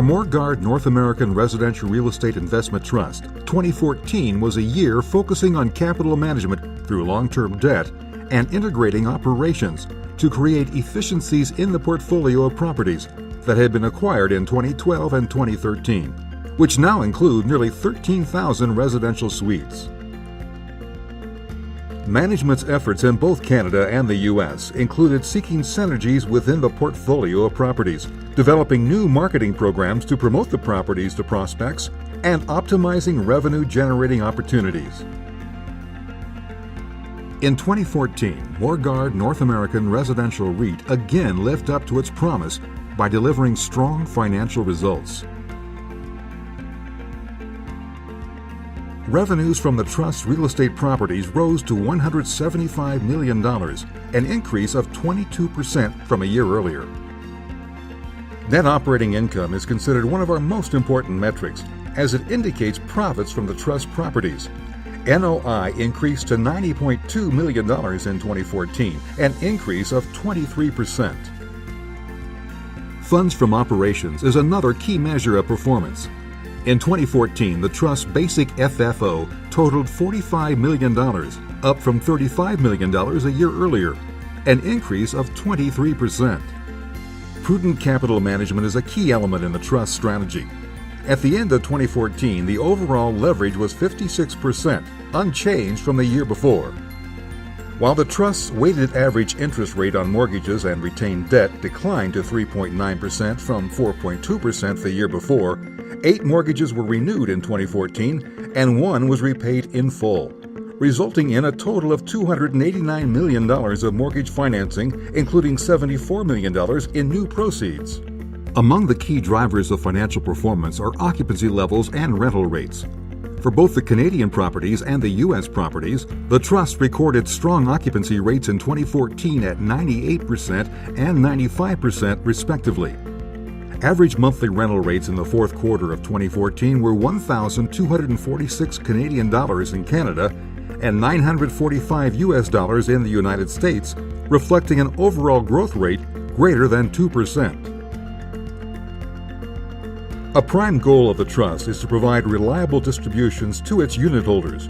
For Morguard North American Residential Real Estate Investment Trust, 2014 was a year focusing on capital management through long-term debt and integrating operations to create efficiencies in the portfolio of properties that had been acquired in 2012 and 2013, which now include nearly 13,000 residential suites. Management's efforts in both Canada and the U.S. included seeking synergies within the portfolio of properties, developing new marketing programs to promote the properties to prospects, and optimizing revenue-generating opportunities. In 2014, Morguard North American Residential REIT again lived up to its promise by delivering strong financial results. Revenues from the Trust's real estate properties rose to $175 million, an increase of 22% from a year earlier. Net operating income is considered one of our most important metrics, as it indicates profits from the Trust properties. NOI increased to $90.2 million in 2014, an increase of 23%. Funds from operations is another key measure of performance. In 2014, the Trust's basic FFO totaled $45 million, up from $35 million a year earlier, an increase of 23%. Prudent capital management is a key element in the Trust strategy. At the end of 2014, the overall leverage was 56%, unchanged from the year before. While the Trust's weighted average interest rate on mortgages and retained debt declined to 3.9% from 4.2% the year before, 8 mortgages were renewed in 2014 and 1 was repaid in full, resulting in a total of $289 million of mortgage financing, including $74 million in new proceeds. Among the key drivers of financial performance are occupancy levels and rental rates. For both the Canadian properties and the U.S. properties, the Trust recorded strong occupancy rates in 2014 at 98% and 95% respectively. Average monthly rental rates in the fourth quarter of 2014 were $1,246 Canadian dollars in Canada and $945 US dollars in the United States, reflecting an overall growth rate greater than 2%. A prime goal of the Trust is to provide reliable distributions to its unit holders.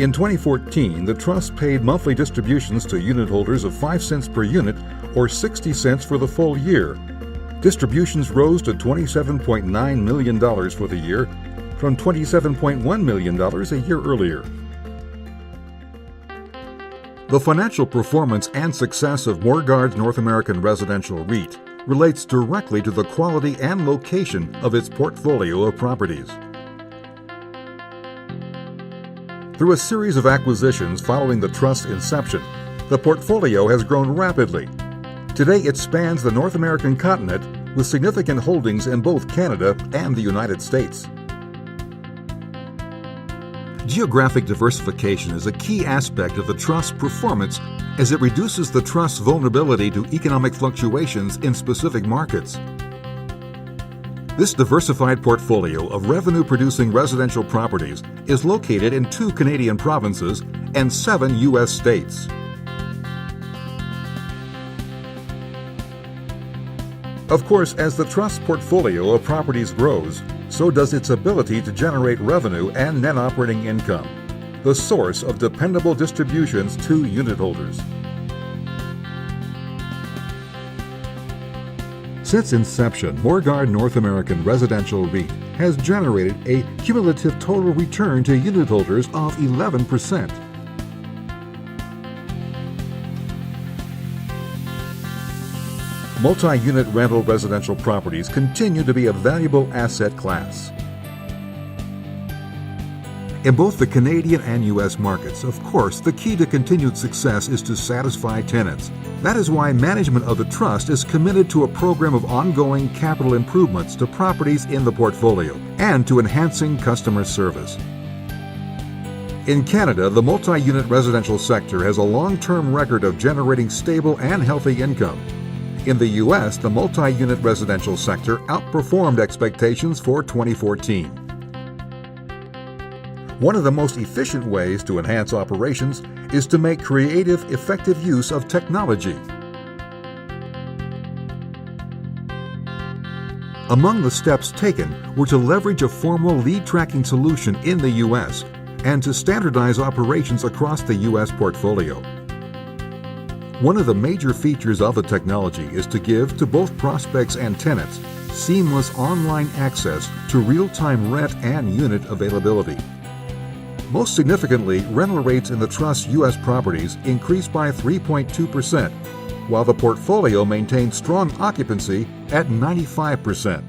In 2014, the Trust paid monthly distributions to unit holders of 5 cents per unit or 60 cents for the full year. Distributions rose to $27.9 million for the year from $27.1 million a year earlier. The financial performance and success of Morguard North American Residential REIT relates directly to the quality and location of its portfolio of properties. Through a series of acquisitions following the Trust's inception, the portfolio has grown rapidly. Today it spans the North American continent with significant holdings in both Canada and the United States. Geographic diversification is a key aspect of the Trust's performance as it reduces the Trust's vulnerability to economic fluctuations in specific markets. This diversified portfolio of revenue-producing residential properties is located in 2 Canadian provinces and 7 U.S. states. Of course, as the Trust's portfolio of properties grows, so does its ability to generate revenue and net operating income, the source of dependable distributions to unit holders. Since inception, Morguard North American Residential REIT has generated a cumulative total return to unit holders of 11%. Multi-unit rental residential properties continue to be a valuable asset class. In both the Canadian and U.S. markets, of course, the key to continued success is to satisfy tenants. That is why management of the Trust is committed to a program of ongoing capital improvements to properties in the portfolio and to enhancing customer service. In Canada, the multi-unit residential sector has a long-term record of generating stable and healthy income. In the U.S., the multi-unit residential sector outperformed expectations for 2014. One of the most efficient ways to enhance operations is to make creative, effective use of technology. Among the steps taken were to leverage a formal lead tracking solution in the U.S. and to standardize operations across the U.S. portfolio. One of the major features of the technology is to give to both prospects and tenants seamless online access to real-time rent and unit availability. Most significantly, rental rates in the Trust's U.S. properties increased by 3.2%, while the portfolio maintained strong occupancy at 95%.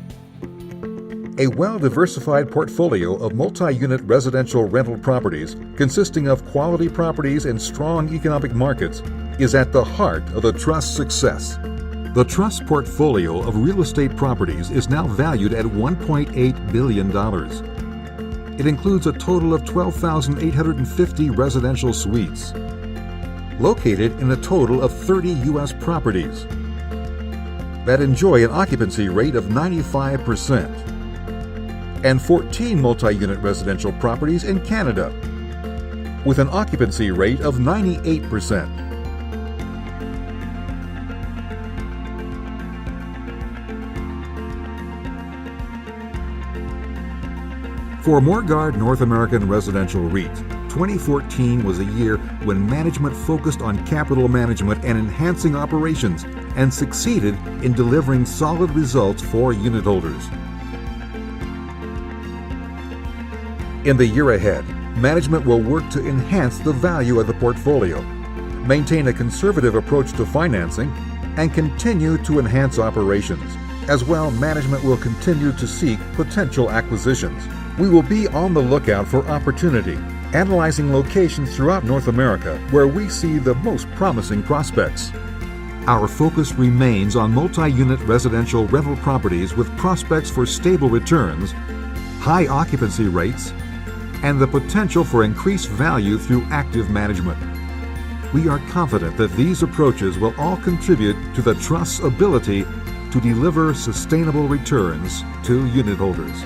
A well-diversified portfolio of multi-unit residential rental properties consisting of quality properties in strong economic markets is at the heart of the Trust's success. The Trust's portfolio of real estate properties is now valued at $1.8 billion. It includes a total of 12,850 residential suites, located in a total of 30 U.S. properties that enjoy an occupancy rate of 95%, and 14 multi-unit residential properties in Canada with an occupancy rate of 98%. For Morguard North American Residential REIT, 2014 was a year when management focused on capital management and enhancing operations and succeeded in delivering solid results for unitholders. In the year ahead, management will work to enhance the value of the portfolio, maintain a conservative approach to financing, and continue to enhance operations. As well, management will continue to seek potential acquisitions. We will be on the lookout for opportunity, analyzing locations throughout North America where we see the most promising prospects. Our focus remains on multi-unit residential rental properties with prospects for stable returns, high occupancy rates, and the potential for increased value through active management. We are confident that these approaches will all contribute to the Trust's ability to deliver sustainable returns to unitholders.